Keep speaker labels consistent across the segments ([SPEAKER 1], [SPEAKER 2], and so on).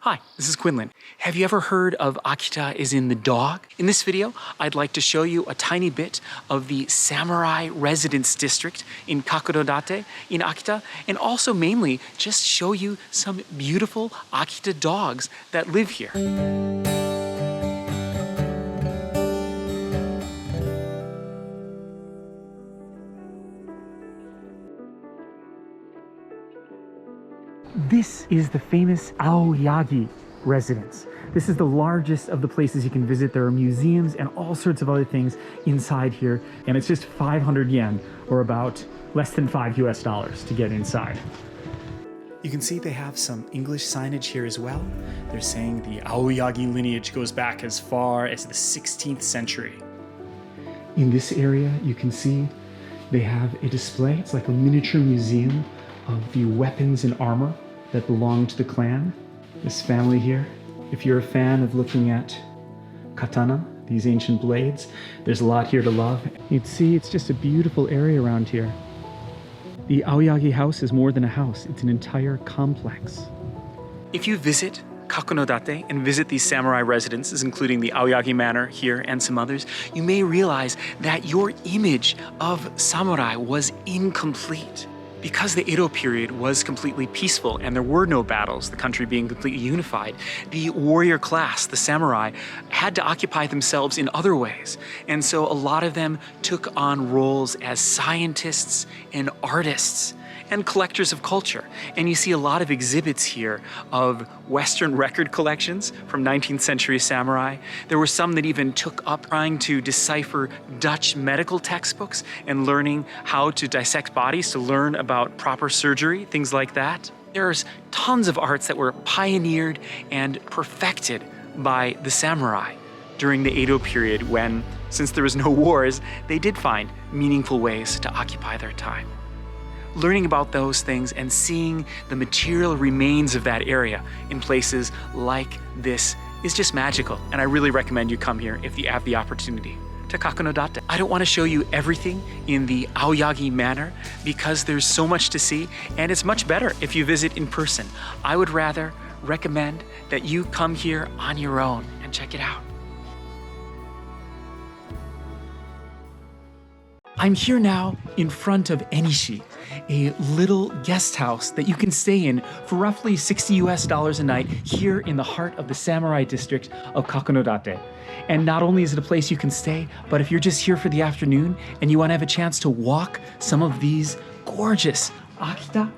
[SPEAKER 1] Hi, this is Quinlan. Have you ever heard of Akita is in the dog? In this video, I'd like to show you a tiny bit of the Samurai Residence District in Kakunodate in Akita, and also mainly just show you some beautiful Akita dogs that live here. This is the famous Aoyagi residence. This is the largest of the places you can visit. There are museums and all sorts of other things inside here, and it's just 500 yen, or about less than $5 to get inside. You can see they have some English signage here as well. They're saying the Aoyagi lineage goes back as far as the 16th century. In this area, you can see they have a display. It's like a miniature museum of the weapons and armor that belong to the clan, this family here. If you're a fan of looking at katana, these ancient blades, there's a lot here to love. You'd see it's just a beautiful area around here. The Aoyagi house is more than a house, it's an entire complex. If you visit Kakunodate and visit these samurai residences, including the Aoyagi Manor here and some others, you may realize that your image of samurai was incomplete. Because the Edo period was completely peaceful and there were no battles, the country being completely unified, the warrior class, the samurai, had to occupy themselves in other ways. And so a lot of them took on roles as scientists and artists and collectors of culture. And you see a lot of exhibits here of Western record collections from 19th century samurai. There were some that even took up trying to decipher Dutch medical textbooks and learning how to dissect bodies to learn about proper surgery, things like that. There's tons of arts that were pioneered and perfected by the samurai during the Edo period when, since there was no wars, they did find meaningful ways to occupy their time. Learning about those things and seeing the material remains of that area in places like this is just magical, and I really recommend you come here if you have the opportunity to Kakunodate. I don't want to show you everything in the Aoyagi Manor because there's so much to see, and it's much better if you visit in person. I would rather recommend that you come here on your own and check it out. I'm here now in front of Enishi, a little guest house that you can stay in for roughly $60 a night here in the heart of the Samurai District of Kakunodate. And not only is it a place you can stay, but if you're just here for the afternoon and you want to have a chance to walk some of these gorgeous Akita,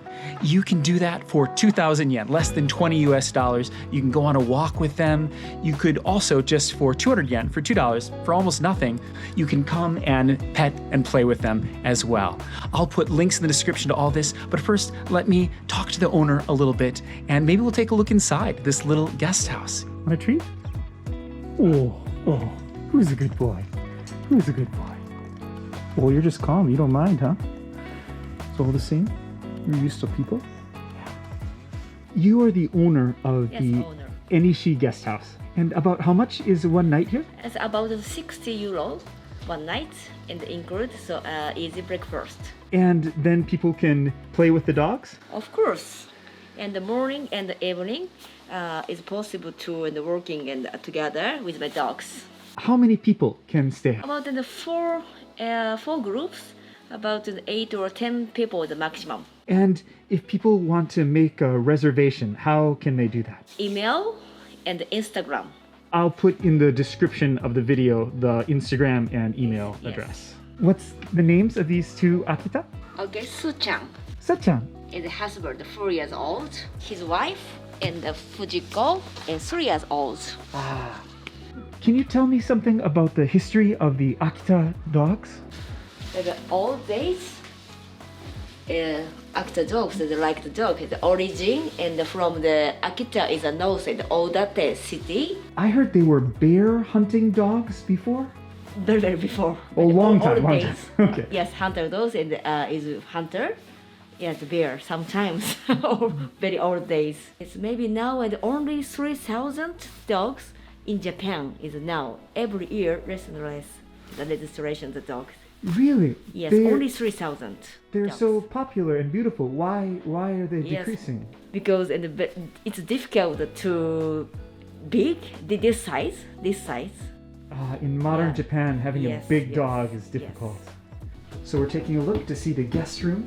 [SPEAKER 1] you can do that for 2,000 yen, less than $20. You can go on a walk with them. You could also, just for 200 yen, for $2, for almost nothing, you can come and pet and play with them as well. I'll put links in the description to all this, but first, let me talk to the owner a little bit, and maybe we'll take a look inside this little guest house. Want a treat? Oh, who's a good boy? Who's a good boy? Well, you're just calm. You don't mind, huh? It's all the same? You're used to people? Yeah. You are the owner of the Enishi guest house. And about how much is one night here?
[SPEAKER 2] It's about 60 euro one night, and include easy breakfast.
[SPEAKER 1] And then people can play with the dogs?
[SPEAKER 2] Of course. And the morning and the evening is possible to and working and together with my dogs.
[SPEAKER 1] How many people can stay?
[SPEAKER 2] About the four groups. About 8 or 10 people the maximum.
[SPEAKER 1] And if people want to make a reservation, how can they do that?
[SPEAKER 2] Email and Instagram.
[SPEAKER 1] I'll put in the description of the video the Instagram and email address. What's the names of these two Akita?
[SPEAKER 2] Okay, Su-chan.
[SPEAKER 1] Su-chan.
[SPEAKER 2] And the husband 4 years old. His wife and Fujiko and 3 years old.
[SPEAKER 1] Can you tell me something about the history of the Akita dogs?
[SPEAKER 2] In the old days, Akita dogs, they like the dog, the origin, and from the Akita is a north in the Odate city.
[SPEAKER 1] I heard they were bear hunting dogs before?
[SPEAKER 2] Very before.
[SPEAKER 1] Oh, long time. Okay.
[SPEAKER 2] Yes, hunter dogs and is hunter. Yes, bear sometimes, very old days. It's maybe now and only 3,000 dogs in Japan is now every year less and less the registration of the dogs.
[SPEAKER 1] Really?
[SPEAKER 2] Yes,
[SPEAKER 1] They're-
[SPEAKER 2] only 3,000.
[SPEAKER 1] They're
[SPEAKER 2] dogs.
[SPEAKER 1] so popular and beautiful. Why are they
[SPEAKER 2] Yes.
[SPEAKER 1] decreasing?
[SPEAKER 2] Because it's difficult to big this size.
[SPEAKER 1] In modern
[SPEAKER 2] Yeah.
[SPEAKER 1] Japan, having a
[SPEAKER 2] Yes,
[SPEAKER 1] big
[SPEAKER 2] yes,
[SPEAKER 1] dog is
[SPEAKER 2] yes.
[SPEAKER 1] difficult. So we're taking a look to see the guest room.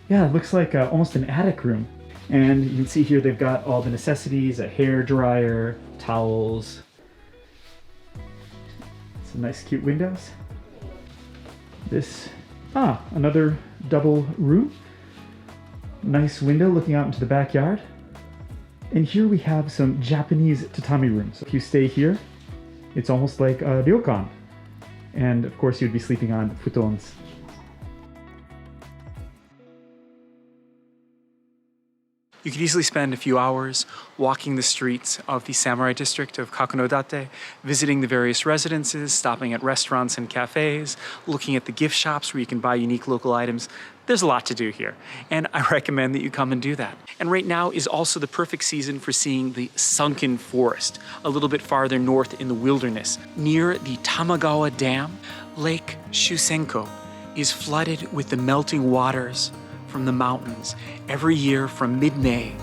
[SPEAKER 1] Yeah, it looks like almost an attic room. And you can see here they've got all the necessities, a hair dryer, towels. Some nice cute windows. Another double room. Nice window looking out into the backyard. And here we have some Japanese tatami rooms. If you stay here, it's almost like a ryokan. And of course you'd be sleeping on futons. You could easily spend a few hours walking the streets of the samurai district of Kakunodate, visiting the various residences, stopping at restaurants and cafes, looking at the gift shops where you can buy unique local items. There's a lot to do here, and I recommend that you come and do that. And right now is also the perfect season for seeing the sunken forest, a little bit farther north in the wilderness. Near the Tamagawa Dam, Lake Shusenko is flooded with the melting waters from the mountains every year from mid-May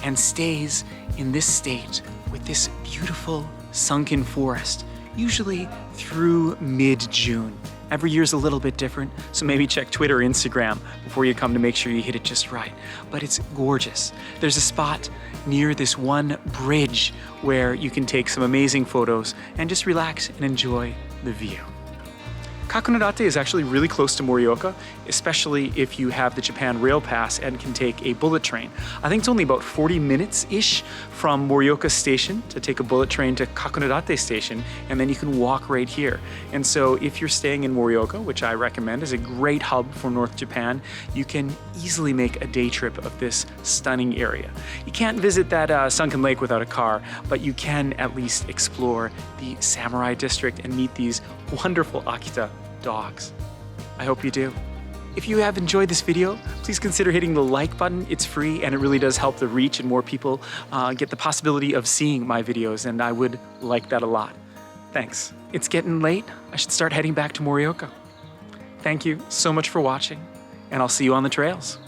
[SPEAKER 1] and stays in this state with this beautiful sunken forest, usually through mid-June. Every year is a little bit different, so maybe check Twitter or Instagram before you come to make sure you hit it just right. But it's gorgeous. There's a spot near this one bridge where you can take some amazing photos and just relax and enjoy the view. Kakunodate is actually really close to Morioka, especially if you have the Japan Rail Pass and can take a bullet train. I think it's only about 40 minutes-ish from Morioka Station to take a bullet train to Kakunodate Station, and then you can walk right here. And so if you're staying in Morioka, which I recommend is a great hub for North Japan, you can easily make a day trip of this stunning area. You can't visit that sunken lake without a car, but you can at least explore the samurai district and meet these wonderful Akita dogs. I hope you do. If you have enjoyed this video, please consider hitting the like button. It's free and it really does help the reach and more people get the possibility of seeing my videos, and I would like that a lot. Thanks. It's getting late. I should start heading back to Morioka. Thank you so much for watching, and I'll see you on the trails.